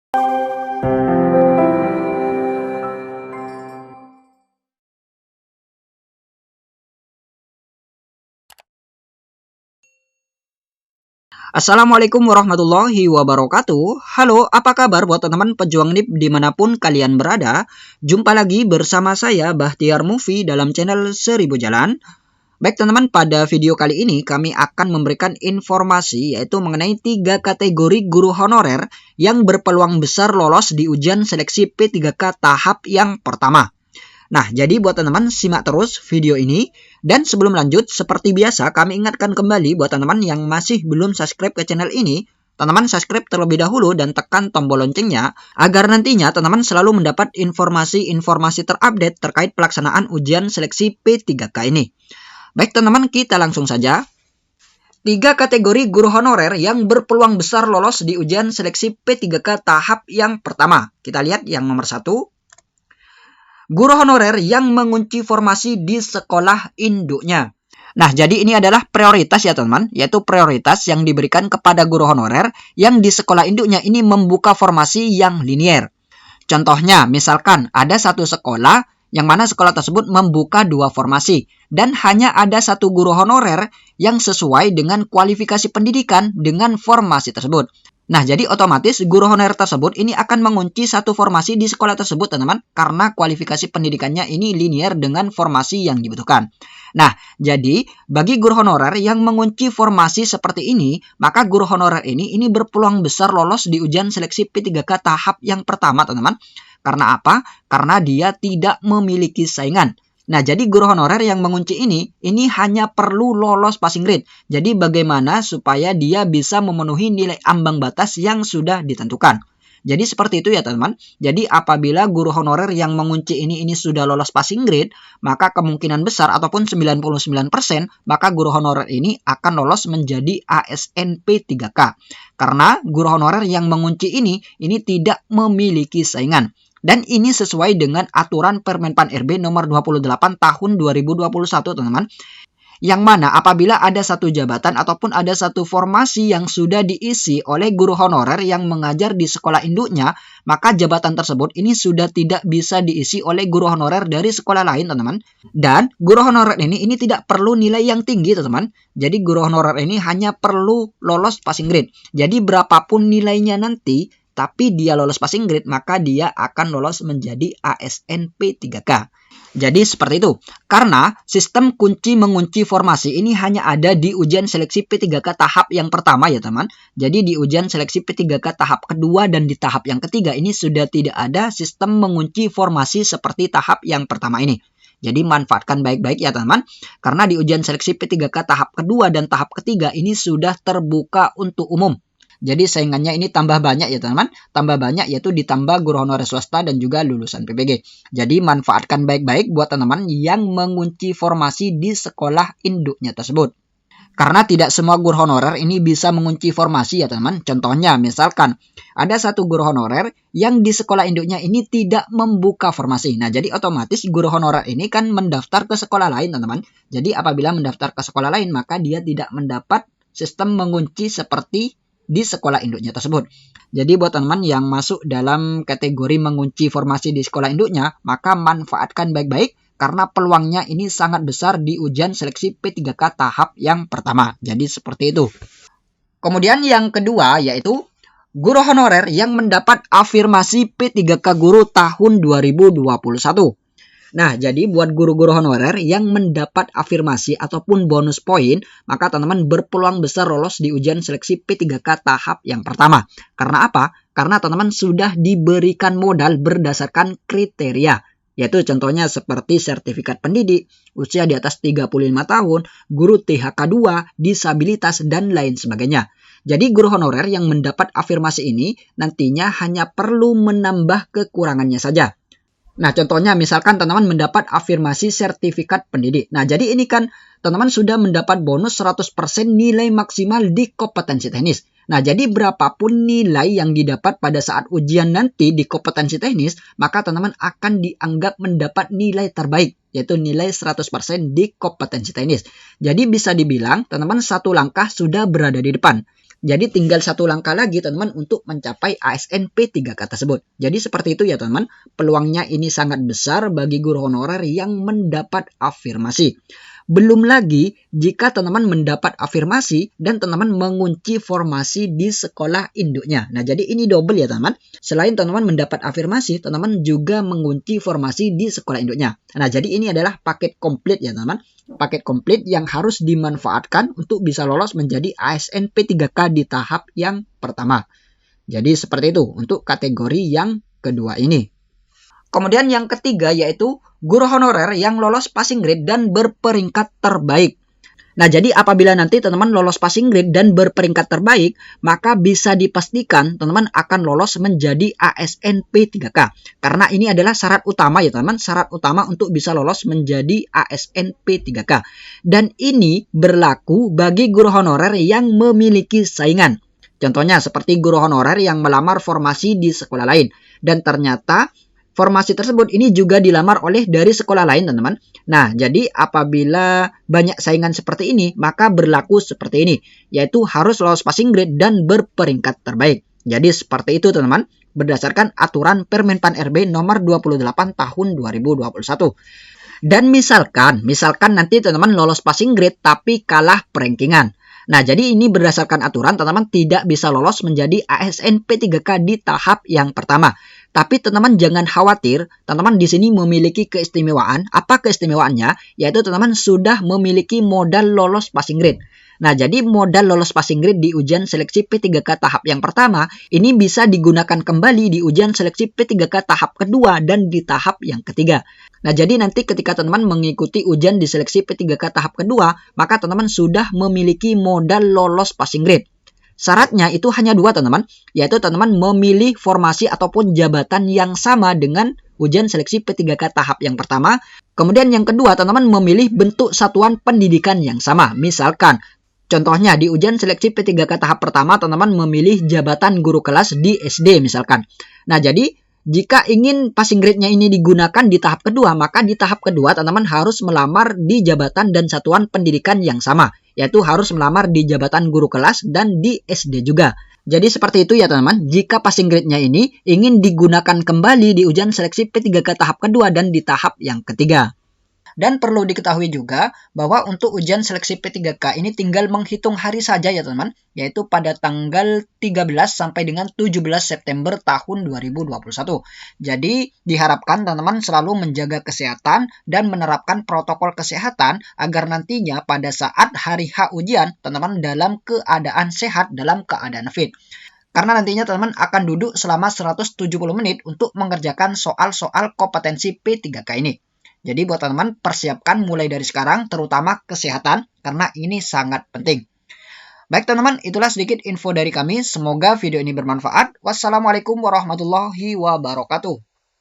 Assalamualaikum warahmatullahi wabarakatuh. Halo, apa kabar buat teman-teman pejuang NIP dimanapun kalian berada? Jumpa lagi bersama saya Bahtiar Movie dalam channel 1000 Jalan. Baik teman-teman, pada video kali ini kami akan memberikan informasi yaitu mengenai 3 kategori guru honorer yang berpeluang besar lolos di ujian seleksi P3K tahap yang pertama. Nah, jadi buat teman-teman simak terus video ini. Dan sebelum lanjut, seperti biasa kami ingatkan kembali buat teman-teman yang masih belum subscribe ke channel ini, teman-teman subscribe terlebih dahulu dan tekan tombol loncengnya agar nantinya teman-teman selalu mendapat informasi-informasi terupdate terkait pelaksanaan ujian seleksi P3K ini. Baik teman-teman, kita langsung saja. 3 kategori guru honorer yang berpeluang besar lolos di ujian seleksi P3K tahap yang pertama. Kita lihat yang nomor 1. Guru honorer yang mengunci formasi di sekolah induknya. Nah, jadi ini adalah prioritas ya teman-teman, yaitu prioritas yang diberikan kepada guru honorer yang di sekolah induknya ini membuka formasi yang linier. Contohnya, misalkan ada satu sekolah yang mana sekolah tersebut membuka 2 formasi dan hanya ada satu guru honorer yang sesuai dengan kualifikasi pendidikan dengan formasi tersebut. Nah, jadi otomatis guru honorer tersebut ini akan mengunci satu formasi di sekolah tersebut, teman-teman, karena kualifikasi pendidikannya ini linier dengan formasi yang dibutuhkan. Nah, jadi bagi guru honorer yang mengunci formasi seperti ini, maka guru honorer ini berpeluang besar lolos di ujian seleksi P3K tahap yang pertama, teman-teman. Karena apa? Karena dia tidak memiliki saingan. Nah, jadi guru honorer yang mengunci ini hanya perlu lolos passing grade. Jadi bagaimana supaya dia bisa memenuhi nilai ambang batas yang sudah ditentukan. Jadi seperti itu ya teman-teman. Jadi apabila guru honorer yang mengunci ini sudah lolos passing grade, maka kemungkinan besar ataupun 99% maka guru honorer ini akan lolos menjadi ASN P3K. Karena guru honorer yang mengunci ini tidak memiliki saingan. Dan ini sesuai dengan aturan Permenpan RB nomor 28 tahun 2021, teman-teman. Yang mana apabila ada satu jabatan ataupun ada satu formasi yang sudah diisi oleh guru honorer yang mengajar di sekolah induknya, maka jabatan tersebut ini sudah tidak bisa diisi oleh guru honorer dari sekolah lain, teman-teman. Dan guru honorer ini tidak perlu nilai yang tinggi, teman-teman. Jadi guru honorer ini hanya perlu lolos passing grade. Jadi berapapun nilainya nanti, tapi dia lolos passing grade, maka dia akan lolos menjadi ASN P3K. Jadi seperti itu. Karena sistem kunci mengunci formasi ini hanya ada di ujian seleksi P3K tahap yang pertama ya teman. Jadi di ujian seleksi P3K tahap kedua dan di tahap yang ketiga ini sudah tidak ada sistem mengunci formasi seperti tahap yang pertama ini. Jadi manfaatkan baik-baik ya teman-teman. Karena di ujian seleksi P3K tahap kedua dan tahap ketiga ini sudah terbuka untuk umum. Jadi saingannya ini tambah banyak ya teman-teman. Tambah banyak yaitu ditambah guru honorer swasta dan juga lulusan PBG. Jadi manfaatkan baik-baik buat teman-teman yang mengunci formasi di sekolah induknya tersebut. Karena tidak semua guru honorer ini bisa mengunci formasi ya teman-teman. Contohnya misalkan ada satu guru honorer yang di sekolah induknya ini tidak membuka formasi. Nah jadi otomatis guru honorer ini kan mendaftar ke sekolah lain teman-teman. Jadi apabila mendaftar ke sekolah lain maka dia tidak mendapat sistem mengunci seperti di sekolah induknya tersebut. Jadi buat teman-teman yang masuk dalam kategori mengunci formasi di sekolah induknya, maka manfaatkan baik-baik karena peluangnya ini sangat besar di ujian seleksi P3K tahap yang pertama. Jadi seperti itu. Kemudian yang kedua yaitu guru honorer yang mendapat afirmasi P3K guru tahun 2021. Nah, jadi buat guru-guru honorer yang mendapat afirmasi ataupun bonus poin, maka teman-teman berpeluang besar lolos di ujian seleksi P3K tahap yang pertama. Karena apa? Karena teman-teman sudah diberikan modal berdasarkan kriteria. Yaitu contohnya seperti sertifikat pendidik, usia di atas 35 tahun, guru THK 2, disabilitas, dan lain sebagainya. Jadi guru honorer yang mendapat afirmasi ini nantinya hanya perlu menambah kekurangannya saja. Nah, contohnya misalkan teman-teman mendapat afirmasi sertifikat pendidik. Nah, jadi ini kan teman-teman sudah mendapat bonus 100% nilai maksimal di kompetensi teknis. Nah, jadi berapapun nilai yang didapat pada saat ujian nanti di kompetensi teknis, maka teman-teman akan dianggap mendapat nilai terbaik, yaitu nilai 100% di kompetensi teknis. Jadi bisa dibilang teman-teman satu langkah sudah berada di depan. Jadi tinggal satu langkah lagi teman-teman untuk mencapai ASN P3K tersebut. Jadi seperti itu ya teman-teman. Peluangnya ini sangat besar bagi guru honorer yang mendapat afirmasi. Belum lagi jika teman-teman mendapat afirmasi dan teman-teman mengunci formasi di sekolah induknya. Nah, jadi ini double ya teman-teman. Selain teman-teman mendapat afirmasi, teman-teman juga mengunci formasi di sekolah induknya. Nah, jadi ini adalah paket komplit ya teman-teman. Paket komplit yang harus dimanfaatkan untuk bisa lolos menjadi ASN P3K di tahap yang pertama. Jadi seperti itu untuk kategori yang kedua ini. Kemudian yang ketiga yaitu guru honorer yang lolos passing grade dan berperingkat terbaik. Nah, jadi apabila nanti teman-teman lolos passing grade dan berperingkat terbaik, maka bisa dipastikan teman-teman akan lolos menjadi ASN P3K. Karena ini adalah syarat utama ya teman-teman, syarat utama untuk bisa lolos menjadi ASN P3K. Dan ini berlaku bagi guru honorer yang memiliki saingan. Contohnya seperti guru honorer yang melamar formasi di sekolah lain. Dan ternyata formasi tersebut ini juga dilamar oleh dari sekolah lain, teman-teman. Nah, jadi apabila banyak saingan seperti ini, maka berlaku seperti ini, yaitu harus lolos passing grade dan berperingkat terbaik. Jadi seperti itu, teman-teman, berdasarkan aturan Permenpan RB nomor 28 tahun 2021. Dan misalkan nanti teman-teman lolos passing grade tapi kalah perankingan. Nah, jadi ini berdasarkan aturan teman-teman tidak bisa lolos menjadi ASN P3K di tahap yang pertama. Tapi teman-teman jangan khawatir, teman-teman di sini memiliki keistimewaan. Apa keistimewaannya? Yaitu teman-teman sudah memiliki modal lolos passing grade. Nah, jadi modal lolos passing grade di ujian seleksi P3K tahap yang pertama, ini bisa digunakan kembali di ujian seleksi P3K tahap kedua dan di tahap yang ketiga. Nah, jadi nanti ketika teman-teman mengikuti ujian di seleksi P3K tahap kedua, maka teman-teman sudah memiliki modal lolos passing grade. Syaratnya itu hanya dua teman-teman, yaitu teman-teman memilih formasi ataupun jabatan yang sama dengan ujian seleksi P3K tahap yang pertama. Kemudian yang kedua, teman-teman memilih bentuk satuan pendidikan yang sama. Misalkan, contohnya di ujian seleksi P3K tahap pertama, teman-teman memilih jabatan guru kelas di SD misalkan. Nah, jadi jika ingin passing grade-nya ini digunakan di tahap kedua, maka di tahap kedua teman-teman harus melamar di jabatan dan satuan pendidikan yang sama, yaitu harus melamar di jabatan guru kelas dan di SD juga. Jadi seperti itu ya teman-teman, jika passing grade-nya ini ingin digunakan kembali di ujian seleksi P3K tahap kedua dan di tahap yang ketiga. Dan perlu diketahui juga bahwa untuk ujian seleksi P3K ini tinggal menghitung hari saja ya teman-teman, yaitu pada tanggal 13 sampai dengan 17 September tahun 2021. Jadi diharapkan teman-teman selalu menjaga kesehatan dan menerapkan protokol kesehatan agar nantinya pada saat hari H ujian teman-teman dalam keadaan sehat, dalam keadaan fit. Karena nantinya teman-teman akan duduk selama 170 menit untuk mengerjakan soal-soal kompetensi P3K ini. Jadi buat teman-teman persiapkan mulai dari sekarang terutama kesehatan karena ini sangat penting. Baik teman-teman, itulah sedikit info dari kami. Semoga video ini bermanfaat. Wassalamualaikum warahmatullahi wabarakatuh.